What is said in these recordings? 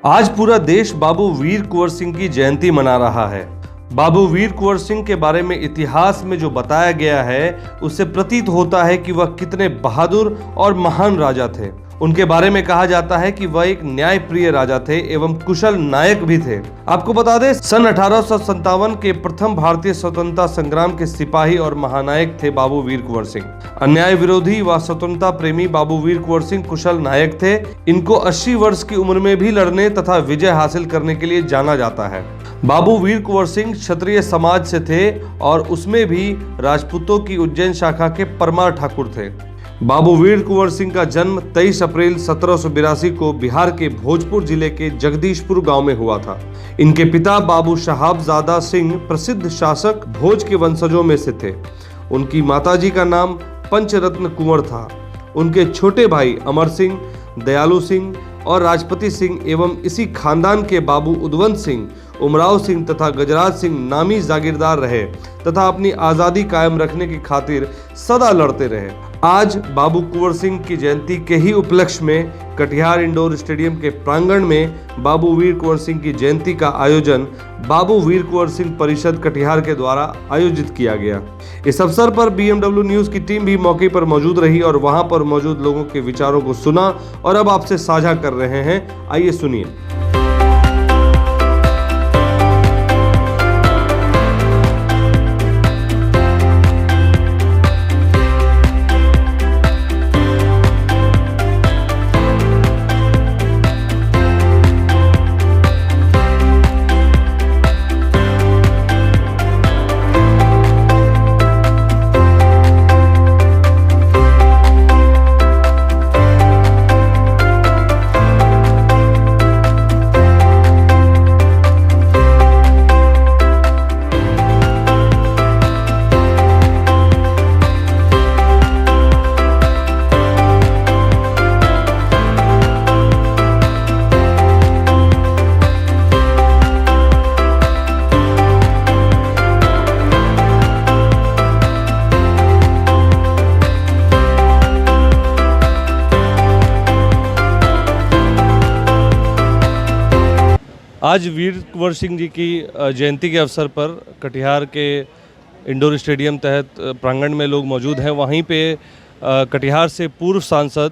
आज पूरा देश बाबू वीर कुंवर सिंह की जयंती मना रहा है। बाबू वीर कुंवर सिंह के बारे में इतिहास में जो बताया गया है उससे प्रतीत होता है कि वह कितने बहादुर और महान राजा थे। उनके बारे में कहा जाता है कि वह एक न्यायप्रिय राजा थे एवं कुशल नायक भी थे। आपको बता दें, सन 1857 के प्रथम भारतीय स्वतंत्रता संग्राम के सिपाही और महानायक थे बाबू वीर कुंवर सिंह। अन्याय विरोधी व स्वतंत्रता प्रेमी बाबू वीर कुंवर सिंह कुशल नायक थे। इनको 80 वर्ष की उम्र में भी लड़ने तथा विजय हासिल करने के लिए जाना जाता है। बाबू वीर कुंवर सिंह क्षत्रिय समाज से थे और उसमें भी राजपूतों की उज्जैन शाखा के परमार ठाकुर थे। बाबू वीर कुंवर सिंह का जन्म 23 अप्रैल 1782 को बिहार के भोजपुर जिले के जगदीशपुर गांव में हुआ था। इनके पिता बाबू शहाबजादा सिंह प्रसिद्ध शासक भोज के वंशजों में से थे। उनकी माताजी का नाम पंचरत्न कुंवर था। उनके छोटे भाई अमर सिंह, दयालु सिंह और राजपति सिंह एवं इसी खानदान के बाबू उदवंत सिंह, उमराव सिंह तथा गजराज सिंह नामी जागीरदार रहे तथा अपनी आज़ादी कायम रखने की खातिर सदा लड़ते रहे। आज बाबू कुंवर सिंह की जयंती के ही उपलक्ष्य में कटिहार इंडोर स्टेडियम के प्रांगण में बाबू वीर कुंवर सिंह की जयंती का आयोजन बाबू वीर कुंवर सिंह परिषद कटिहार के द्वारा आयोजित किया गया। इस अवसर पर BMW न्यूज की टीम भी मौके पर मौजूद रही और वहां पर मौजूद लोगों के विचारों को सुना और अब आपसे साझा कर रहे हैं। आइए सुनिए। आज वीर कुंवर सिंह जी की जयंती के अवसर पर कटिहार के इंडोर स्टेडियम तहत प्रांगण में लोग मौजूद हैं। वहीं पे कटिहार से पूर्व सांसद,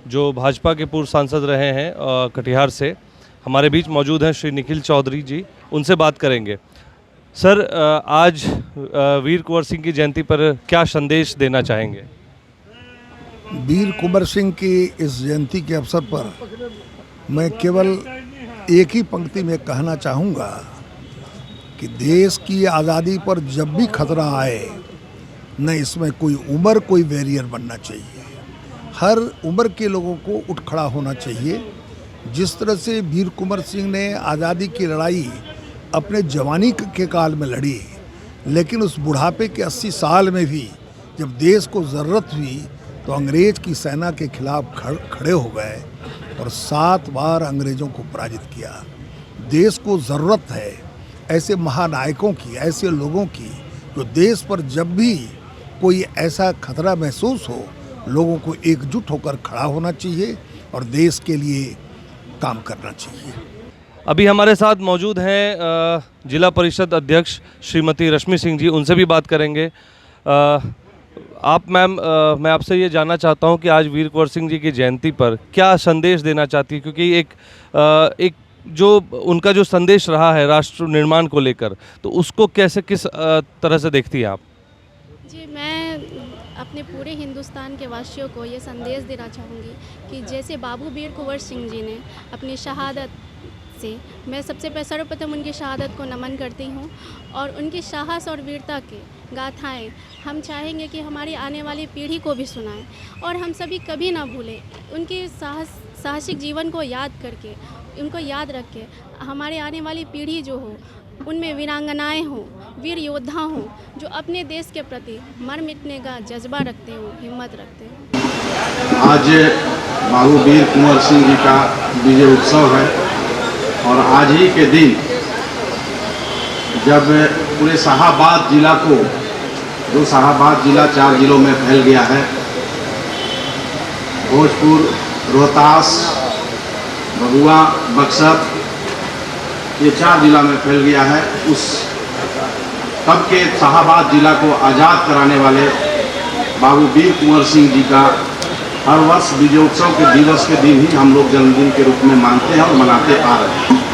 जो भाजपा के पूर्व सांसद रहे हैं कटिहार से, हमारे बीच मौजूद हैं श्री निखिल चौधरी जी। उनसे बात करेंगे। सर, आज वीर कुंवर सिंह की जयंती पर क्या संदेश देना चाहेंगे? वीर कुंवर सिंह की इस जयंती के अवसर पर मैं केवल एक ही पंक्ति में कहना चाहूँगा कि देश की आज़ादी पर जब भी खतरा आए, न इसमें कोई उम्र, कोई बैरियर बनना चाहिए। हर उम्र के लोगों को उठ खड़ा होना चाहिए। जिस तरह से वीर कुंवर सिंह ने आज़ादी की लड़ाई अपने जवानी के काल में लड़ी, लेकिन उस बुढ़ापे के 80 साल में भी जब देश को ज़रूरत हुई तो अंग्रेज़ की सेना के खिलाफ खड़े हो गए और 7 बार अंग्रेज़ों को पराजित किया। देश को ज़रूरत है ऐसे महानायकों की, ऐसे लोगों की, जो देश पर जब भी कोई ऐसा खतरा महसूस हो, लोगों को एकजुट होकर खड़ा होना चाहिए और देश के लिए काम करना चाहिए। अभी हमारे साथ मौजूद हैं जिला परिषद अध्यक्ष श्रीमती रश्मि सिंह जी। उनसे भी बात करेंगे। आप मैम, मैं आपसे ये जानना चाहता हूँ कि आज वीर कुंवर सिंह जी की जयंती पर क्या संदेश देना चाहती है, क्योंकि एक जो उनका जो संदेश रहा है राष्ट्र निर्माण को लेकर, तो उसको कैसे, किस तरह से देखती हैं आप? जी, मैं अपने पूरे हिंदुस्तान के वासियों को ये संदेश देना चाहूँगी कि जैसे बाबू वीर कुंवर सिंह जी ने अपनी शहादत से, मैं सबसे सर्वप्रथम उनकी शहादत को नमन करती हूँ और उनकी साहस और वीरता के गाथाएं हम चाहेंगे कि हमारी आने वाली पीढ़ी को भी सुनाएं और हम सभी कभी ना भूलें। उनके साहसिक जीवन को याद करके, उनको याद रख के हमारे आने वाली पीढ़ी जो हो, उनमें वीरांगनाएं हों, वीर योद्धा हों, जो अपने देश के प्रति मर मिटने का जज्बा रखते हों, हिम्मत रखते हों। आज बाबू वीर कुंवर सिंह जी का विजय उत्सव है और आज ही के दिन जब पूरे शाहाबाद जिला को, जो शाहाबाद जिला 4 जिलों में फैल गया है, भोजपुर, रोहतास, भभुआ, बक्सर ये 4 जिला में फैल गया है। उस तब के शाहाबाद जिला को आज़ाद कराने वाले बाबू वीर कुंवर सिंह जी का हर वर्ष विजयोत्सव के दिवस के दिन ही हम लोग जन्मदिन के रूप में मानते हैं और मनाते आ रहे हैं।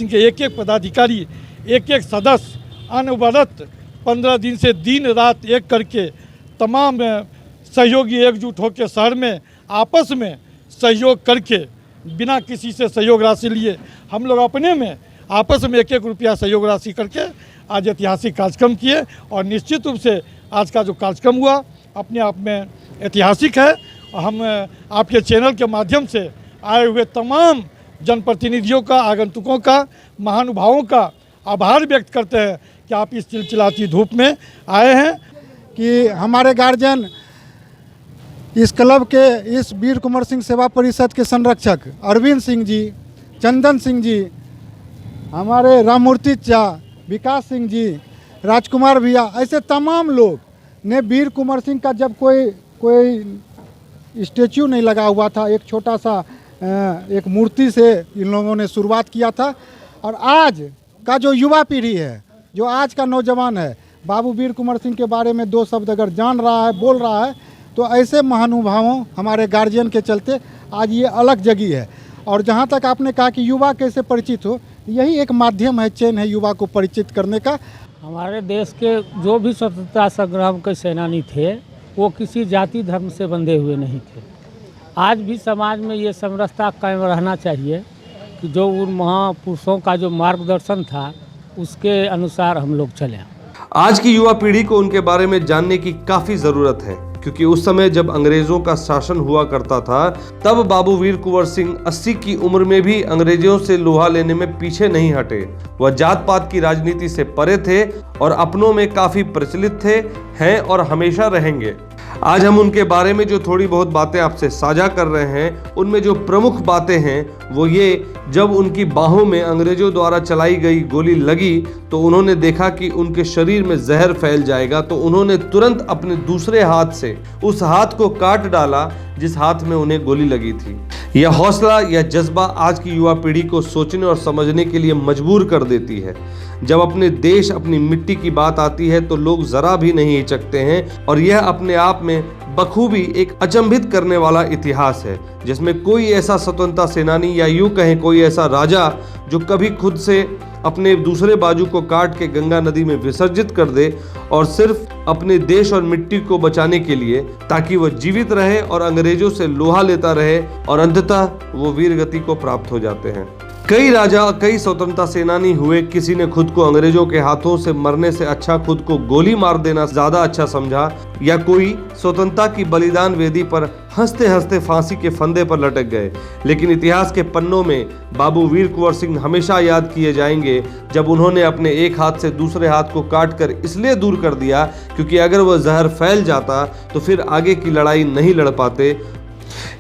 इनके एक एक पदाधिकारी, एक एक सदस्य अनवरत 15 दिन से दिन रात एक करके तमाम सहयोगी एकजुट होकर शहर में आपस में सहयोग करके बिना किसी से सहयोग राशि लिए हम लोग अपने में आपस में 1-1 रुपया सहयोग राशि करके आज ऐतिहासिक कार्यक्रम किए। और निश्चित रूप से आज का जो कार्यक्रम हुआ अपने आप में ऐतिहासिक है। और हम आपके चैनल के माध्यम से आए हुए तमाम जनप्रतिनिधियों का, आगंतुकों का, महानुभावों का आभार व्यक्त करते हैं कि आप इस चिलचिलाती धूप में आए हैं। कि हमारे गार्जियन इस क्लब के, इस वीर कुंवर सिंह सेवा परिषद के संरक्षक अरविंद सिंह जी, चंदन सिंह जी, हमारे राममूर्ति चा, विकास सिंह जी, राजकुमार भैया, ऐसे तमाम लोग ने वीर कुंवर सिंह का जब कोई स्टेच्यू नहीं लगा हुआ था, एक छोटा सा एक मूर्ति से इन लोगों ने शुरुआत किया था। और आज का जो युवा पीढ़ी है, जो आज का नौजवान है, बाबू वीर कुंवर सिंह के बारे में 2 शब्द अगर जान रहा है, बोल रहा है, तो ऐसे महानुभावों हमारे गार्जियन के चलते आज ये अलग जगह है। और जहाँ तक आपने कहा कि युवा कैसे परिचित हो, यही एक माध्यम है, चेन है युवा को परिचित करने का। हमारे देश के जो भी स्वतंत्रता संग्राम के सेनानी थे वो किसी जाति धर्म से बंधे हुए नहीं थे। आज भी समाज में ये समरसता कायम रहना चाहिए कि जो उन महापुरुषों का जो मार्गदर्शन था उसके अनुसार हम लोग चलें। आज की युवा पीढ़ी को उनके बारे में जानने की काफी जरूरत है, क्योंकि उस समय जब अंग्रेजों का शासन हुआ करता था तब बाबू वीर कुंवर सिंह 80 की उम्र में भी अंग्रेजों से लोहा लेने में पीछे नहीं हटे। वह जात पात की राजनीति से परे थे और अपनों में काफी प्रचलित थे, हैं और हमेशा रहेंगे। आज हम उनके बारे में जो थोड़ी बहुत बातें आपसे साझा कर रहे हैं, उनमें जो प्रमुख बातें हैं वो ये, जब उनकी बाहों में अंग्रेजों द्वारा चलाई गई गोली लगी तो उन्होंने देखा कि उनके शरीर में जहर फैल जाएगा, तो उन्होंने तुरंत अपने दूसरे हाथ से उस हाथ को काट डाला जिस हाथ में उन्हें गोली लगी थी। यह हौसला, यह जज्बा आज की युवा पीढ़ी को सोचने और समझने के लिए मजबूर कर देती है। जब अपने देश, अपनी मिट्टी की बात आती है तो लोग जरा भी नहीं हिचकते हैं, और यह अपने आप में बखूबी एक अचंभित करने वाला इतिहास है, जिसमें कोई ऐसा स्वतंत्रता सेनानी या यूं कहें कोई ऐसा राजा जो कभी खुद से अपने दूसरे बाजू को काट के गंगा नदी में विसर्जित कर दे, और सिर्फ अपने देश और मिट्टी को बचाने के लिए, ताकि वह जीवित रहे और अंग्रेजों से लोहा लेता रहे, और अंततः वो वीर गति को प्राप्त हो जाते हैं। कई राजा, कई स्वतंत्रता सेनानी हुए, किसी ने खुद को अंग्रेजों के हाथों से मरने से अच्छा खुद को गोली मार देना ज्यादा अच्छा समझा, या कोई स्वतंत्रता की बलिदान वेदी पर हंसते हंसते फांसी के फंदे पर लटक गए। लेकिन इतिहास के पन्नों में बाबू वीर कुंवर सिंह हमेशा याद किए जाएंगे, जब उन्होंने अपने एक हाथ से दूसरे हाथ को काट कर इसलिए दूर कर दिया क्योंकि अगर वह जहर फैल जाता तो फिर आगे की लड़ाई नहीं लड़ पाते।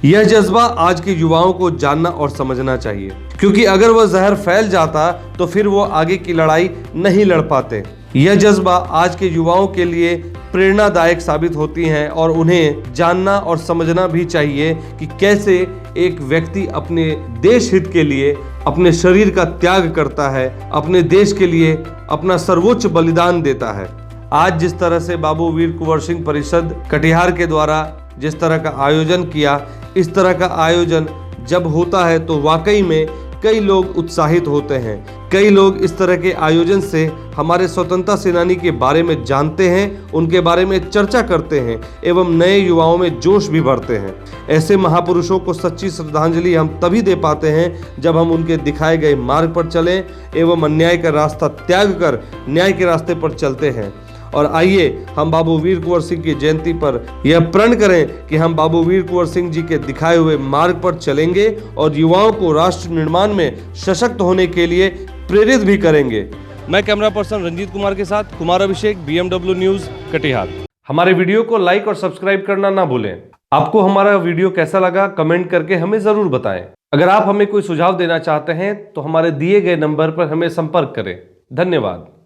यह जज्बा आज के युवाओं को जानना और समझना चाहिए, क्योंकि अगर वह जहर फैल जाता तो फिर वो आगे की लड़ाई नहीं लड़ पाते। यह जज्बा आज के युवाओं के लिए प्रेरणादायक साबित होती हैं, और उन्हें जानना और समझना भी चाहिए कि कैसे एक व्यक्ति अपने देश हित के लिए अपने शरीर का त्याग करता है, अपने देश के लिए अपना सर्वोच्च बलिदान देता है। आज जिस तरह से बाबू वीर कुंवर सिंह परिषद कटिहार के द्वारा जिस तरह का आयोजन किया, इस तरह का आयोजन जब होता है तो वाकई में कई लोग उत्साहित होते हैं। कई लोग इस तरह के आयोजन से हमारे स्वतंत्रता सेनानी के बारे में जानते हैं, उनके बारे में चर्चा करते हैं एवं नए युवाओं में जोश भी भरते हैं। ऐसे महापुरुषों को सच्ची श्रद्धांजलि हम तभी दे पाते हैं जब हम उनके दिखाए गए मार्ग पर चलें एवं अन्याय का रास्ता त्याग कर न्याय के रास्ते पर चलते हैं। और आइए हम बाबू वीर कुंवर सिंह की जयंती पर यह प्रण करें कि हम बाबू वीर कुंवर सिंह जी के दिखाए हुए मार्ग पर चलेंगे और युवाओं को राष्ट्र निर्माण में सशक्त होने के लिए प्रेरित भी करेंगे। मैं कैमरा पर्सन रंजीत कुमार के साथ कुमार अभिषेक, BMW न्यूज, कटिहार। हमारे वीडियो को लाइक और सब्सक्राइब करना ना भूलें। आपको हमारा वीडियो कैसा लगा कमेंट करके हमें जरूर बताएं। अगर आप हमें कोई सुझाव देना चाहते हैं तो हमारे दिए गए नंबर पर हमें संपर्क करें। धन्यवाद।